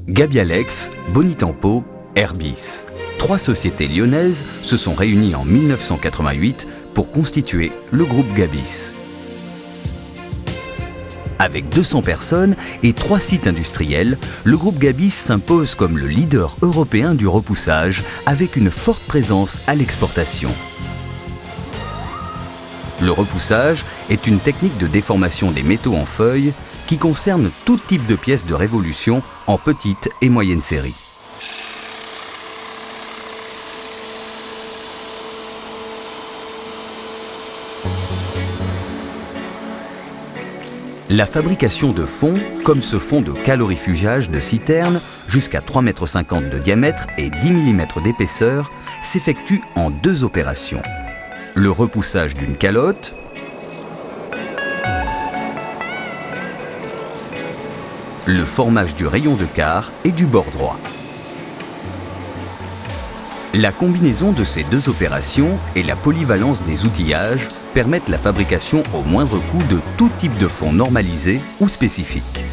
Gabialex, Bonitempo, Airbis. Trois sociétés lyonnaises se sont réunies en 1988 pour constituer le groupe Gabis. Avec 200 personnes et 3 sites industriels, le groupe Gabis s'impose comme le leader européen du repoussage avec une forte présence à l'exportation. Le repoussage est une technique de déformation des métaux en feuilles qui concerne tout type de pièces de révolution en petite et moyenne série. La fabrication de fonds, comme ce fond de calorifugage de citerne, jusqu'à 3,50 m de diamètre et 10 mm d'épaisseur, s'effectue en 2 opérations. Le repoussage d'une calotte le formage du rayon de quart et du bord droit. La combinaison de ces 2 opérations et la polyvalence des outillages permettent la fabrication au moindre coût de tout type de fond normalisé ou spécifique.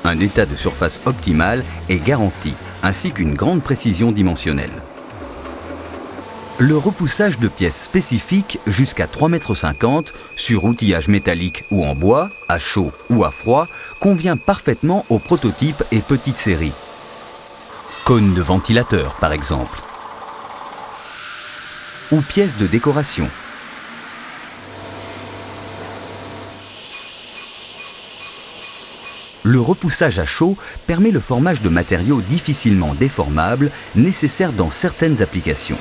Un état de surface optimal est garanti, ainsi qu'une grande précision dimensionnelle. Le repoussage de pièces spécifiques jusqu'à 3,50 m sur outillage métallique ou en bois, à chaud ou à froid, convient parfaitement aux prototypes et petites séries. Cônes de ventilateur par exemple. Ou pièces de décoration. Le repoussage à chaud permet le formage de matériaux difficilement déformables nécessaires dans certaines applications.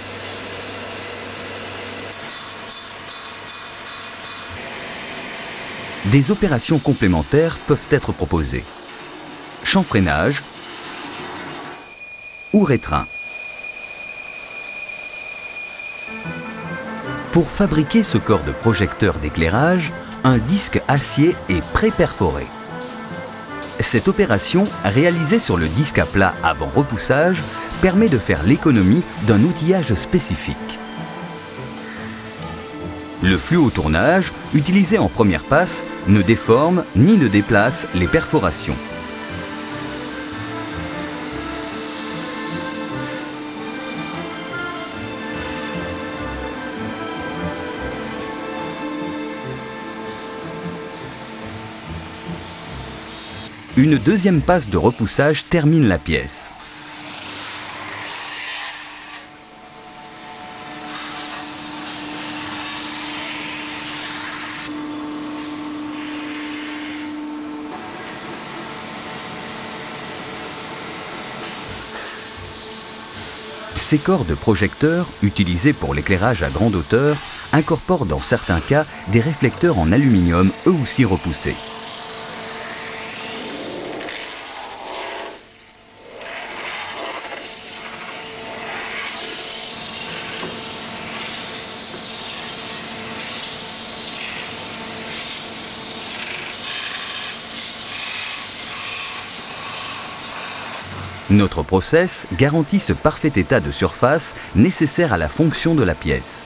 Des opérations complémentaires peuvent être proposées. Chanfreinage ou rétrain. Pour fabriquer ce corps de projecteur d'éclairage, un disque acier est pré-perforé. Cette opération, réalisée sur le disque à plat avant repoussage, permet de faire l'économie d'un outillage spécifique. Le fluotournage, utilisé en première passe, ne déforme ni ne déplace les perforations. Une deuxième passe de repoussage termine la pièce. Ces corps de projecteurs, utilisés pour l'éclairage à grande hauteur, incorporent dans certains cas des réflecteurs en aluminium eux aussi repoussés. Notre process garantit ce parfait état de surface nécessaire à la fonction de la pièce.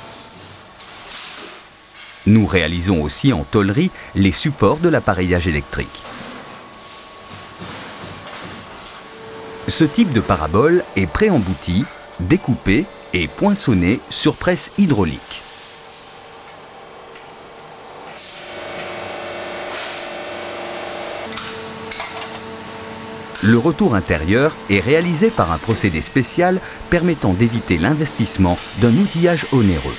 Nous réalisons aussi en tôlerie les supports de l'appareillage électrique. Ce type de parabole est pré-embouti, découpé et poinçonné sur presse hydraulique. Le retour intérieur est réalisé par un procédé spécial permettant d'éviter l'investissement d'un outillage onéreux.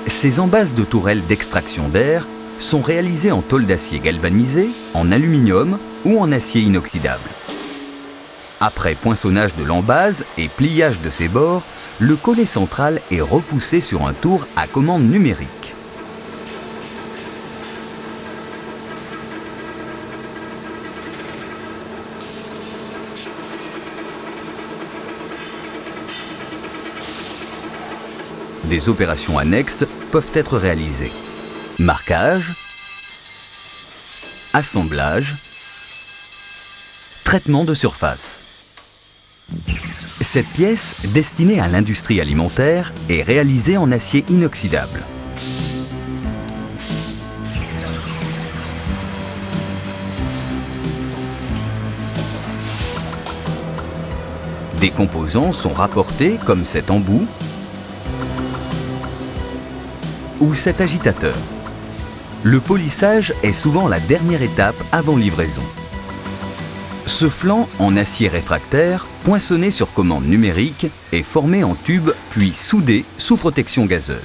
Ces embases de tourelles d'extraction d'air sont réalisées en tôle d'acier galvanisé, en aluminium ou en acier inoxydable. Après poinçonnage de l'embase et pliage de ses bords, le collet central est repoussé sur un tour à commande numérique. Des opérations annexes peuvent être réalisées. Marquage, assemblage, traitement de surface. Cette pièce, destinée à l'industrie alimentaire, est réalisée en acier inoxydable. Des composants sont rapportés comme cet embout ou cet agitateur. Le polissage est souvent la dernière étape avant livraison. Ce flanc en acier réfractaire, poinçonné sur commande numérique, est formé en tube puis soudé sous protection gazeuse.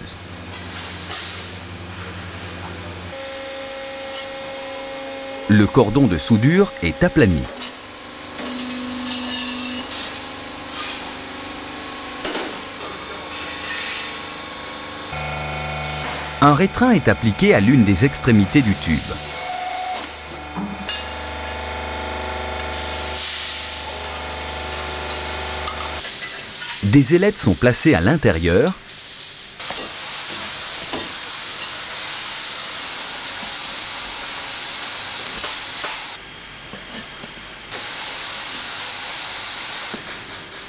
Le cordon de soudure est aplani. Un rétrain est appliqué à l'une des extrémités du tube. Des ailettes sont placées à l'intérieur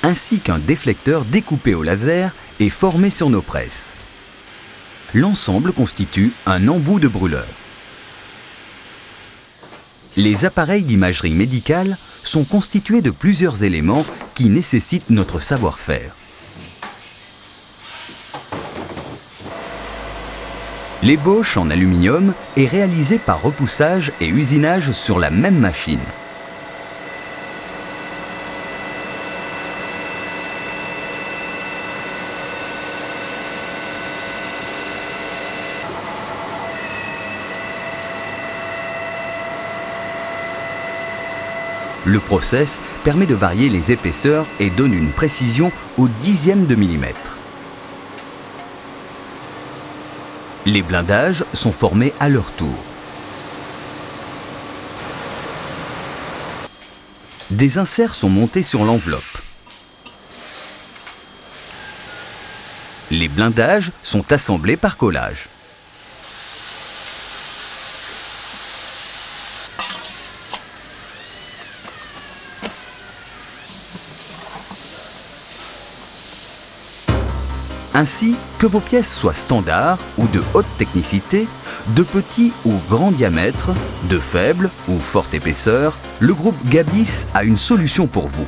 ainsi qu'un déflecteur découpé au laser est formé sur nos presses. L'ensemble constitue un embout de brûleur. Les appareils d'imagerie médicale sont constitués de plusieurs éléments qui nécessitent notre savoir-faire. L'ébauche en aluminium est réalisée par repoussage et usinage sur la même machine. Le process permet de varier les épaisseurs et donne une précision au dixième de millimètre. Les blindages sont formés à leur tour. Des inserts sont montés sur l'enveloppe. Les blindages sont assemblés par collage. Ainsi, que vos pièces soient standards ou de haute technicité, de petit ou grand diamètre, de faible ou forte épaisseur, le groupe Gabis a une solution pour vous.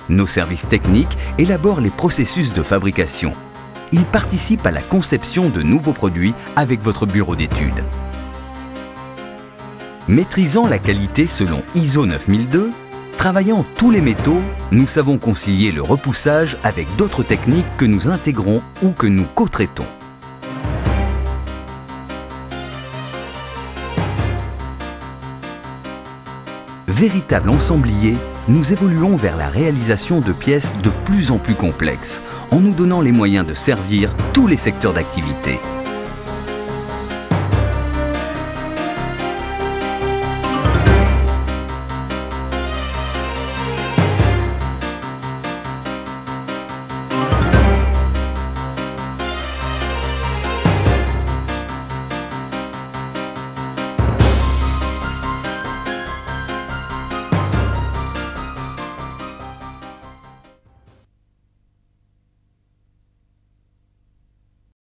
Nos services techniques élaborent les processus de fabrication. Ils participent à la conception de nouveaux produits avec votre bureau d'études. Maîtrisant la qualité selon ISO 9002, travaillant tous les métaux, nous savons concilier le repoussage avec d'autres techniques que nous intégrons ou que nous co-traitons. Véritable ensemblier, nous évoluons vers la réalisation de pièces de plus en plus complexes, en nous donnant les moyens de servir tous les secteurs d'activité.